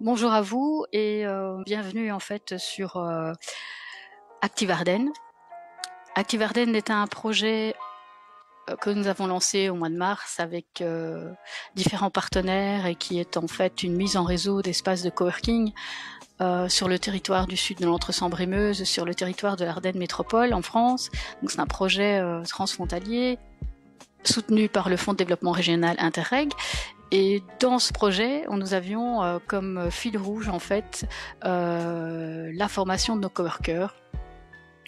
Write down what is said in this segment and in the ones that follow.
Bonjour à vous et bienvenue en fait sur Active Ardennes. Active Ardennes est un projet que nous avons lancé au mois de mars avec différents partenaires et qui est en fait une mise en réseau d'espaces de coworking sur le territoire du sud de l'Entre-Sambre-et-Meuse, sur le territoire de l'Ardenne Métropole en France. Donc c'est un projet transfrontalier soutenu par le Fonds de développement régional Interreg. Et dans ce projet, nous avions comme fil rouge en fait la formation de nos coworkers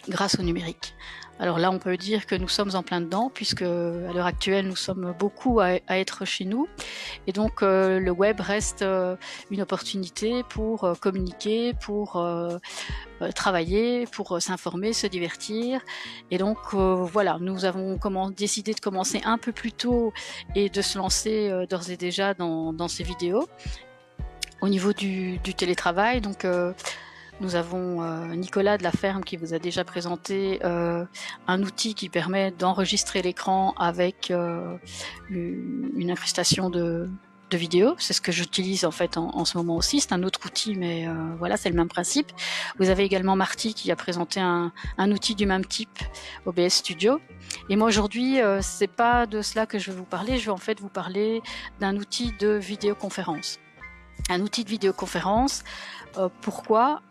grâce au numérique. Alors là, on peut dire que nous sommes en plein dedans, puisque à l'heure actuelle, nous sommes beaucoup à être chez nous. Et donc, le web reste une opportunité pour communiquer, pour travailler, pour s'informer, se divertir. Et donc, voilà, nous avons décidé de commencer un peu plus tôt et de se lancer d'ores et déjà dans ces vidéos. Au niveau du télétravail, donc nous avons Nicolas de la ferme qui vous a déjà présenté un outil qui permet d'enregistrer l'écran avec une incrustation de vidéo. C'est ce que j'utilise en fait en ce moment aussi. C'est un autre outil, mais voilà, c'est le même principe. Vous avez également Marty qui a présenté un outil du même type, OBS Studio. Et moi aujourd'hui, c'est pas de cela que je vais vous parler. Je vais en fait vous parler d'un outil de vidéoconférence. Un outil de vidéoconférence. Pourquoi ?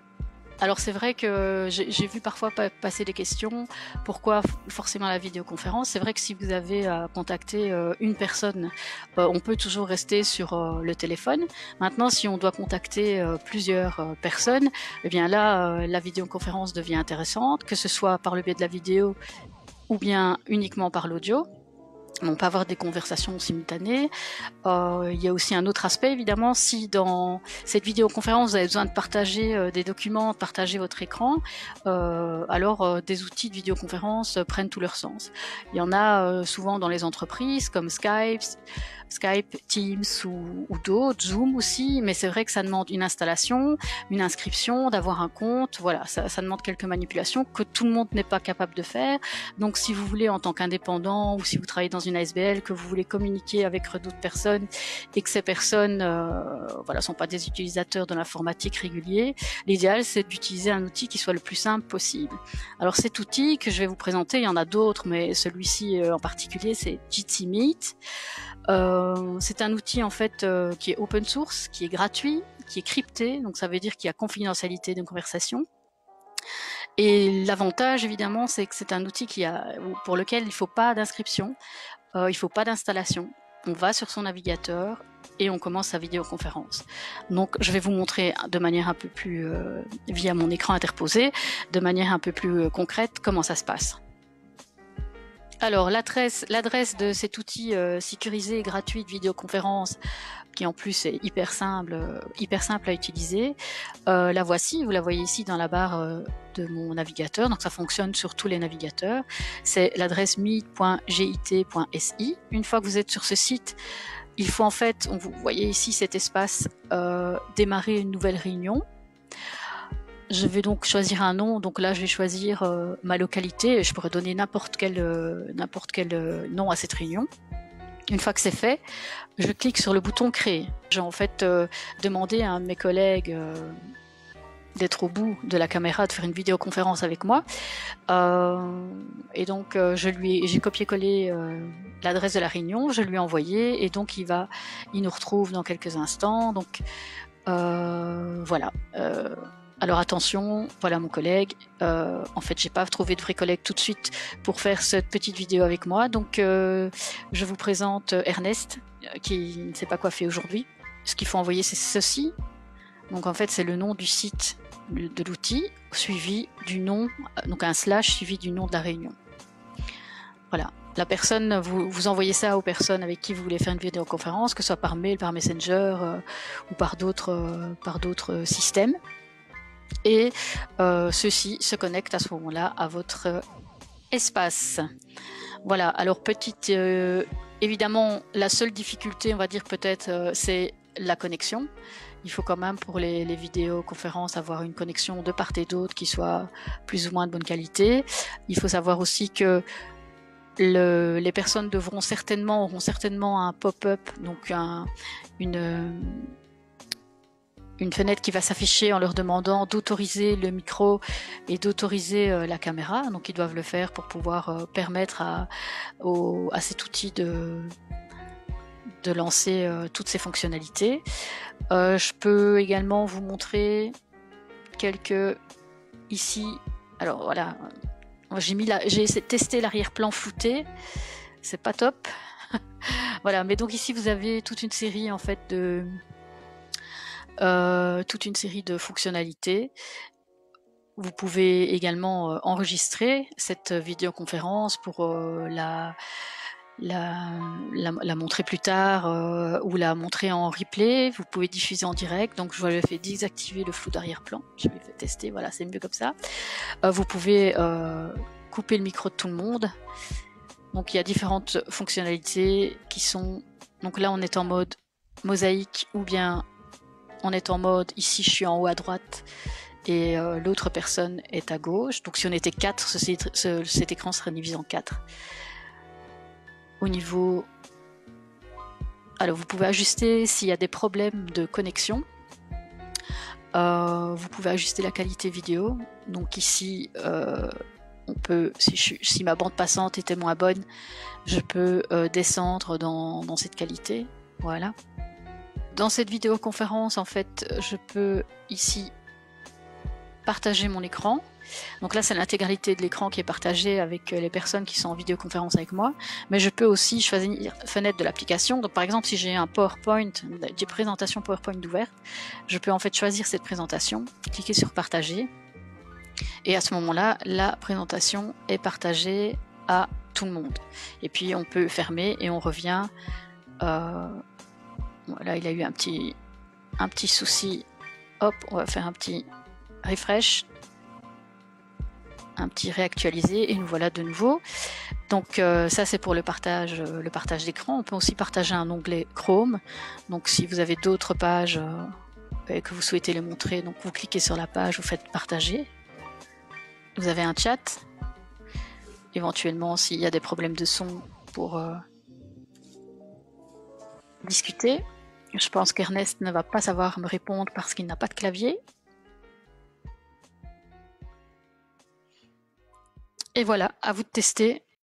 Alors c'est vrai que j'ai vu parfois passer des questions, pourquoi forcément la vidéoconférence? C'est vrai que si vous avez à contacter une personne, on peut toujours rester sur le téléphone. Maintenant, si on doit contacter plusieurs personnes, eh bien là, la vidéoconférence devient intéressante, que ce soit par le biais de la vidéo ou bien uniquement par l'audio. On peut avoir des conversations simultanées. Il y a aussi un autre aspect, évidemment, si dans cette vidéoconférence, vous avez besoin de partager des documents, de partager votre écran, alors des outils de vidéoconférence prennent tout leur sens. Il y en a souvent dans les entreprises, comme Skype, Teams ou d'autres, Zoom aussi, mais c'est vrai que ça demande une installation, une inscription, d'avoir un compte, voilà, ça demande quelques manipulations que tout le monde n'est pas capable de faire. Donc si vous voulez en tant qu'indépendant ou si vous travaillez dans une ASBL, que vous voulez communiquer avec d'autres personnes et que ces personnes voilà, sont pas des utilisateurs de l'informatique réguliers, l'idéal c'est d'utiliser un outil qui soit le plus simple possible. Alors cet outil que je vais vous présenter, il y en a d'autres, mais celui-ci en particulier, c'est Jitsi Meet. C'est un outil en fait qui est open source, qui est gratuit, qui est crypté, donc ça veut dire qu'il y a confidentialité de conversation. Et l'avantage évidemment, c'est que c'est un outil pour lequel il ne faut pas d'inscription, il ne faut pas d'installation. On va sur son navigateur et on commence sa vidéoconférence. Donc je vais vous montrer de manière un peu plus, via mon écran interposé, de manière un peu plus concrète comment ça se passe. Alors l'adresse de cet outil sécurisé et gratuit de vidéoconférence, qui en plus est hyper simple à utiliser, la voici, vous la voyez ici dans la barre de mon navigateur, donc ça fonctionne sur tous les navigateurs. C'est l'adresse meet.git.si. Une fois que vous êtes sur ce site, il faut en fait, vous voyez ici cet espace démarrer une nouvelle réunion. Je vais donc choisir un nom, donc là je vais choisir ma localité, je pourrais donner n'importe quel nom à cette réunion. Une fois que c'est fait, je clique sur le bouton créer. J'ai en fait demandé à un de mes collègues d'être au bout de la caméra, de faire une vidéoconférence avec moi. Et donc j'ai copié-collé l'adresse de la réunion, je lui ai envoyé et donc il nous retrouve dans quelques instants. Donc voilà. Alors attention, voilà mon collègue. En fait, j'ai pas trouvé de vrai collègue tout de suite pour faire cette petite vidéo avec moi. Donc, je vous présente Ernest, qui ne sait pas quoi faire aujourd'hui. Ce qu'il faut envoyer, c'est ceci. Donc, en fait, c'est le nom du site de l'outil, suivi du nom, donc un slash suivi du nom de la réunion. Voilà. La personne, vous envoyez ça aux personnes avec qui vous voulez faire une vidéoconférence, que ce soit par mail, par Messenger ou par d'autres systèmes. Et ceci se connecte à ce moment-là à votre espace. Voilà, alors évidemment, la seule difficulté, on va dire peut-être, c'est la connexion. Il faut quand même pour les vidéoconférences avoir une connexion de part et d'autre qui soit plus ou moins de bonne qualité. Il faut savoir aussi que les personnes auront certainement un pop-up, donc une une fenêtre qui va s'afficher en leur demandant d'autoriser le micro et d'autoriser la caméra. Donc ils doivent le faire pour pouvoir permettre à cet outil de lancer toutes ces fonctionnalités. Je peux également vous montrer quelques ici. Alors voilà, j'ai testé l'arrière-plan flouté, c'est pas top. Voilà, mais donc ici vous avez toute une série en fait de fonctionnalités. Vous pouvez également enregistrer cette vidéoconférence pour la montrer plus tard ou la montrer en replay. Vous pouvez diffuser en direct. Donc je vais faire désactiver le flou d'arrière-plan. Je vais tester, voilà, c'est mieux comme ça. Vous pouvez couper le micro de tout le monde. Donc il y a différentes fonctionnalités qui sont... Donc là on est en mode mosaïque, ou bien on est en mode ici je suis en haut à droite et l'autre personne est à gauche. Donc si on était 4, cet écran serait divisé en 4. Au niveau... Alors vous pouvez ajuster s'il y a des problèmes de connexion. Vous pouvez ajuster la qualité vidéo. Donc ici, on peut, si ma bande passante était moins bonne, je peux descendre dans cette qualité. Voilà. Dans cette vidéoconférence, en fait, je peux ici partager mon écran. Donc là, c'est l'intégralité de l'écran qui est partagée avec les personnes qui sont en vidéoconférence avec moi. Mais je peux aussi choisir fenêtre de l'application. Donc par exemple, si j'ai un PowerPoint, des présentations PowerPoint ouvertes, je peux en fait choisir cette présentation, cliquer sur partager. Et à ce moment-là, la présentation est partagée à tout le monde. Et puis on peut fermer et on revient. Voilà, il a eu un petit souci. Hop, on va faire un petit refresh, un petit réactualiser et nous voilà de nouveau. Donc ça c'est pour le partage d'écran. On peut aussi partager un onglet Chrome. Donc si vous avez d'autres pages que vous souhaitez les montrer, donc vous cliquez sur la page, vous faites partager. Vous avez un chat. Éventuellement s'il y a des problèmes de son pour discuter. Je pense qu'Ernest ne va pas savoir me répondre parce qu'il n'a pas de clavier. Et voilà, à vous de tester.